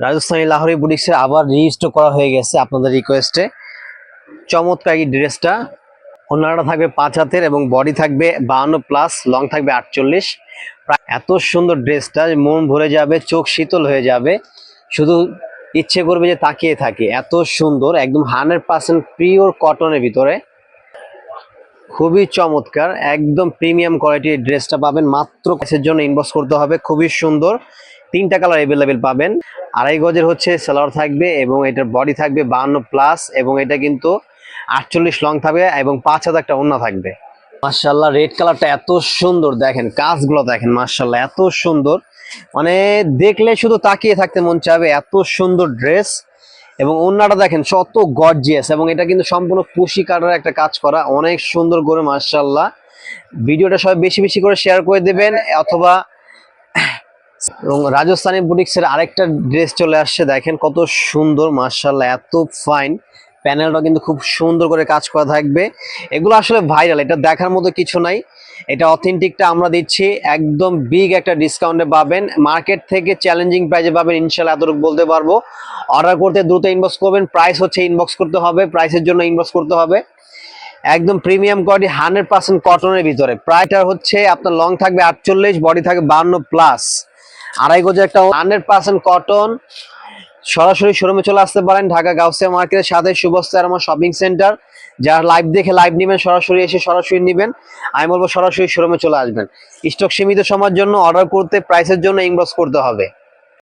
রাজস্থানী লাহোরি বুটিক্সের আবার রিস্টক করা হয়ে গেছে আপনাদের রিকোয়েস্টে। চমৎকার এই ড্রেসটা, ওনাটা থাকবে 5 হাতের এবং বডি থাকবে 52 প্লাস, লং থাকবে 48। এত সুন্দর ড্রেসটা, মন ভরে যাবে, চোখ শীতল হয়ে যাবে, শুধু ইচ্ছে করবে যে তাকিয়ে থাকে। এত সুন্দর, একদম 100% পিওর কটনের ভিতরে, খুবই চমৎকার, একদম প্রিমিয়াম কোয়ালিটির ড্রেসটা পাবেন মাত্র কাছের জন্য ইনবক্স করতে হবে। খুবই সুন্দর, 3টা কালার অ্যাভেলেবেল পাবেন। 2.5 গজের হচ্ছে সালোয়ার থাকবে এবং এটার বডি থাকবে 52 প্লাস এবং এটা কিন্তু 48 লং থাকবে এবং 5 হাজার একটা ওড়না থাকবে। মাশাআল্লাহ, রেড কালারটা এত সুন্দর, দেখেন কাজগুলো দেখেন, মাশাআল্লাহ এত সুন্দর, মানে দেখলে শুধু তাকিয়ে থাকতে মন চাবে, এত সুন্দর ড্রেস। এবং ওড়নাটা দেখেন কত গর্জিয়াস, এবং এটা কিন্তু সম্পূর্ণ কুশি কাটার একটা কাজ করা, অনেক সুন্দর করে, মাশাআল্লাহ। ভিডিওটা সবাই বেশি বেশি করে শেয়ার করে দিবেন অথবা। এবং রাজস্থানী বুটিক্সের আরেকটা ড্রেস চলে আসছে, দেখেন কত সুন্দর, মাশাআল্লাহ এত ফাইন। প্যানেলটা কিন্তু খুব সুন্দর করে কাজ করা থাকবে। এগুলো আসলে ভাইরাল, এটা দেখার মতো কিছু নাই। এটা অথেন্টিকটা আমরা দিচ্ছি একদম বিগ একটা ডিসকাউন্টে পাবেন, মার্কেট থেকে চ্যালেঞ্জিং প্রাইসে পাবেন ইনশাআল্লাহ, এতটুকু বলতে পারবো। অর্ডার করতে দ্রুত ইনবক্স করবেন, প্রাইস হচ্ছে ইনবক্স করতে হবে, প্রাইসের জন্য ইনবক্স করতে হবে। একদম প্রিমিয়াম কোয়ালিটি 100% কটনের ভিতরে। প্রাইসটা হচ্ছে আপনার লং থাকবে 48, বডি থাকবে 52 প্লাস, 2.5 গজের একটা 100% কটন। সরাসরি শোরুমে চলে আসতে পারেন, ঢাকা গাউসিয়া মার্কেটের সাথে শুভস্তা আমার শপিং সেন্টার। যারা লাইভ দেখে লাইভ নেবেন, সরাসরি এসে সরাসরি নেবেন। আমি বলবো সরাসরি শোরুমে চলে আসবেন। স্টক সীমিত সময়ের জন্য, অর্ডার করতে প্রাইসের জন্য ইনবক্স করতে হবে।